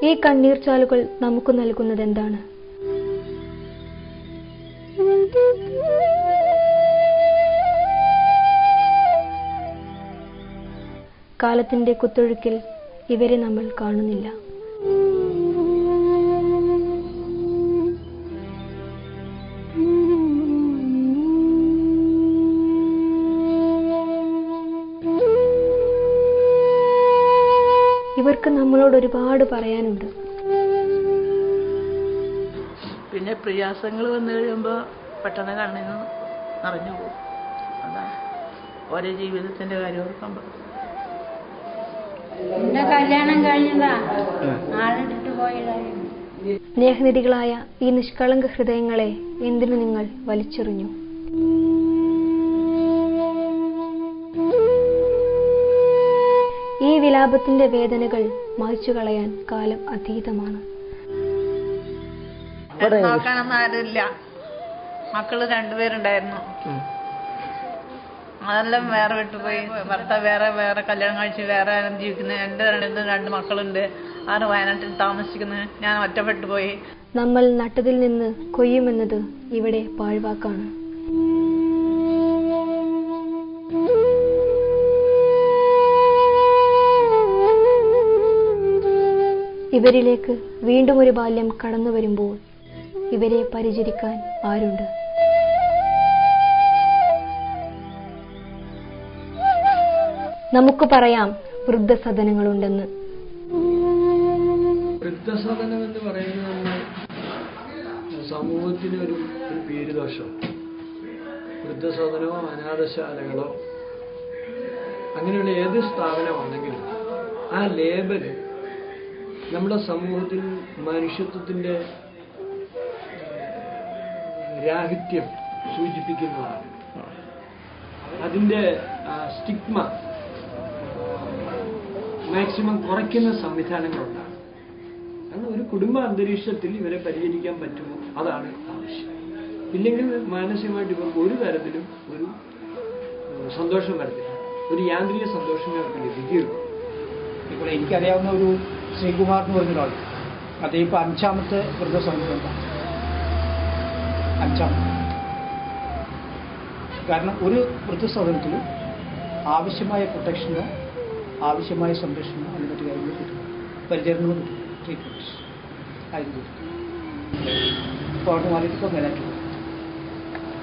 ഈ കണ്ണീർച്ചാലുകൾ നമുക്ക് നൽകുന്നത് എന്താണ്? കാലത്തിന്റെ കുത്തൊഴുക്കിൽ ഇവരെ നമ്മൾ കാണുന്നില്ല. ഇവർക്ക് നമ്മളോട് ഒരുപാട് പറയാനുണ്ട്. പിന്നെ പ്രയാസങ്ങൾ വന്നു കഴിയുമ്പോൾ പെട്ടെന്ന് കണ്ണിന്ന് നിറഞ്ഞു പോകും. അതാണ് ഓരോ ജീവിതത്തിന്റെ കാര്യം ഓർക്കുമ്പോൾ. കല്യാണം കഴിഞ്ഞതാ, ആളിട്ടിട്ട് പോയതായിരുന്നു. സ്നേഹനിധികളായ ഈ നിഷ്കളങ്ക ഹൃദയങ്ങളെ എന്തിനു നിങ്ങൾ വലിച്ചെറിഞ്ഞു? ഈ വിലാപത്തിന്റെ വേദനകൾ മായ്ച്ചു കളയാൻ കാലം അതീതമാണ്. നോക്കാനൊന്നും ആരുമില്ല. മക്കള് 2 പേരുണ്ടായിരുന്നു. അതെല്ലാം വേറെ വിട്ടുപോയി. ഭർത്താവ് വേറെ കല്യാണം കഴിച്ച് വേറെ ജീവിക്കുന്നത്. എൻ്റെ 2 മക്കളുണ്ട്. ആറ് വയനാട്ടിൽ താമസിക്കുന്നത്. ഞാൻ ഒറ്റപ്പെട്ടു പോയി. നമ്മൾ നട്ടതിൽ നിന്ന് കൊയ്യുമെന്നത് ഇവിടെ പാഴ്വാക്കാണ്. ഇവരിലേക്ക് വീണ്ടും ഒരു ബാല്യം കടന്നു വരുമ്പോൾ ഇവരെ പരിചരിക്കാൻ ആരുണ്ട്? നമുക്ക് പറയാം വൃദ്ധസദനങ്ങളുണ്ടെന്ന്. വൃദ്ധസദനം എന്ന് പറയുന്നത് സമൂഹത്തിന് ഒരു പേരുദോഷം. വൃദ്ധസദനമോ അനാഥശാലകളോ അങ്ങനെയുള്ള ഏത് സ്ഥാപനമാണെങ്കിലും ആ ലേബല് നമ്മുടെ സമൂഹത്തിൽ മനുഷ്യത്വത്തിന്റെ രാഹിത്യം സൂചിപ്പിക്കുന്നതാണ്. അതിന്റെ സ്റ്റിഗ്മ മാക്സിമം കുറയ്ക്കുന്ന സംവിധാനങ്ങളുണ്ടാണ്. കാരണം ഒരു കുടുംബ അന്തരീക്ഷത്തിൽ ഇവരെ പരിചരിക്കാൻ പറ്റുമോ, അതാണ് ആവശ്യം. ഇല്ലെങ്കിൽ മാനസികമായിട്ട് ഇവർക്ക് ഒരു തരത്തിലും ഒരു സന്തോഷം വരത്തില്ല. ഒരു യാന്ത്രിക സന്തോഷമേ അവർക്ക് ലഭിക്കുകയുള്ളൂ. ഇപ്പോൾ എനിക്കറിയാവുന്ന ഒരു ശ്രീകുമാർ എന്ന് പറഞ്ഞൊരാൾ, അദ്ദേഹം ഇപ്പോൾ 5ാമത്തെ വൃദ്ധസദനത്തിലാണ്. 5ാമത്തെ. കാരണം ഒരു വൃദ്ധസദനത്തിൽ ആവശ്യമായ പ്രൊട്ടക്ഷനോ ആവശ്യമായ സംരക്ഷണമോ അല്ലെങ്കിൽ മറ്റു കാര്യങ്ങളോ കിട്ടും, പരിചരണമോ കിട്ടും, ട്രീറ്റ്മെൻറ്റ്സ് ആയിരുന്നു. ഇപ്പോൾ അവിടെ മാറിയിട്ടിപ്പോൾ മേലാറ്റുള്ളൂ.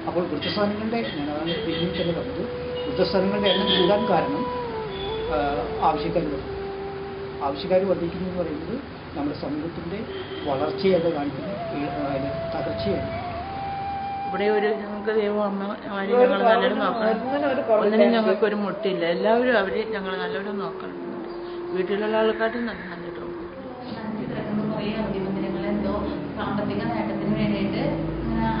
അപ്പോൾ വൃദ്ധസദനങ്ങളുടെ, ഞാനതാണ് പിന്നീട് തന്നെ പറഞ്ഞത്, വൃദ്ധസദനങ്ങളുടെ എണ്ണം കൂടാൻ കാരണം ആവശ്യക്കാർ വർദ്ധിക്കുന്നു എന്ന് പറയുന്നത് നമ്മുടെ സമൂഹത്തിൻ്റെ വളർച്ചയൊക്കെ കാണിക്കുന്ന തകർച്ചയാണ്. ഇവിടെ ഞങ്ങൾക്ക് ദൈവം അമ്മ ഞങ്ങൾ നല്ലൊരു നോക്കണം. ഒന്നിനും ഞങ്ങൾക്കൊരു മുട്ടില്ല. എല്ലാവരും അവര് ഞങ്ങൾ നല്ലൊരു നോക്കണം. വീട്ടിലുള്ള ആൾക്കാരും നല്ലൊരു എന്തോ സാമ്പത്തിക നേട്ടത്തിന് വേണ്ടിയിട്ട്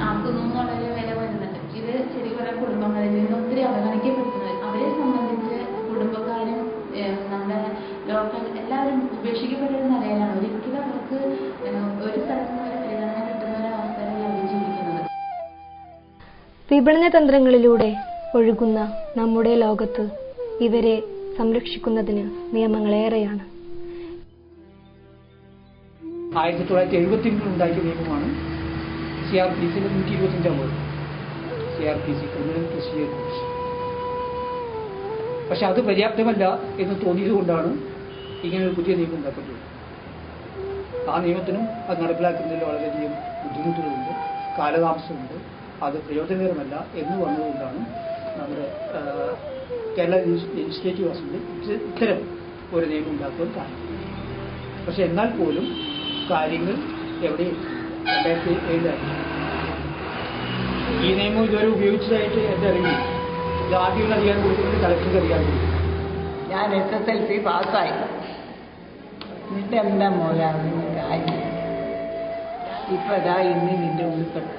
ആക്കുന്നു എന്നുള്ളൊരു വില വരുന്നുണ്ട്. ഇത് ശരിക്കും കുടുംബങ്ങളിൽ നിന്ന് ഒത്തിരി അവഗണിക്കപ്പെടുന്നത്. അവരെ സംബന്ധിച്ച് കുടുംബക്കാരും നമ്മുടെ ലോക്കൽ എല്ലാവരും ഉപേക്ഷിക്കപ്പെട്ടൊരു നിലയിലാണ്. ഒരിക്കലും അവർക്ക് ഒരു സ്ഥലത്തും ഒരു പരിഗണന കിട്ടുന്ന ഒരു അവസ്ഥയിലാണ് ജീവിക്കുന്നത്. വിപണന തന്ത്രങ്ങളിലൂടെ ഒഴുകുന്ന നമ്മുടെ ലോകത്ത് ഇവരെ സംരക്ഷിക്കുന്നതിന് നിയമങ്ങളേറെയാണ്. 1970 ഉണ്ടാക്കിയ നിയമമാണ് CRPCയുടെ 125-ാം വകുപ്പ്. CRPC criminal procedure code. പക്ഷെ അത് പര്യാപ്തമല്ല എന്ന് തോന്നിയതുകൊണ്ടാണ് ഇങ്ങനൊരു പുതിയ നിയമം ഉണ്ടാക്കുന്നത്. ആ നിയമത്തിനും അത് നടപ്പിലാക്കുന്നതിൽ വളരെയധികം ബുദ്ധിമുട്ടുകളുണ്ട്, കാലതാമസമുണ്ട്, അത് പ്രയോജനകരമല്ല എന്ന് വന്നതുകൊണ്ടാണ് നമ്മുടെ കേരള ലെജിസ്ലേറ്റീവ് അസംബ്ലി ഇത്തരം ഒരു നിയമം ഉണ്ടാക്കുവാൻ കാരണം. പക്ഷെ എന്നാൽ പോലും കാര്യങ്ങൾ എവിടെയും 2007 ഈ നിയമം ഇതുവരെ ഉപയോഗിച്ചതായിട്ട് എൻ്റെ അറിയില്ല. ഇത് ആദ്യം അറിയാൻ കൊടുക്കുന്നത് കളക്ടർക്ക് അറിയാൻ കൊടുക്കും. ഞാൻ SSLC പാസ്സായി. എന്നിട്ട് എന്താ മോലാ കാര്യം? ഇപ്പൊ ഇതാ ഇന്ന് നിന്റെ ഉൾപ്പെട്ടു.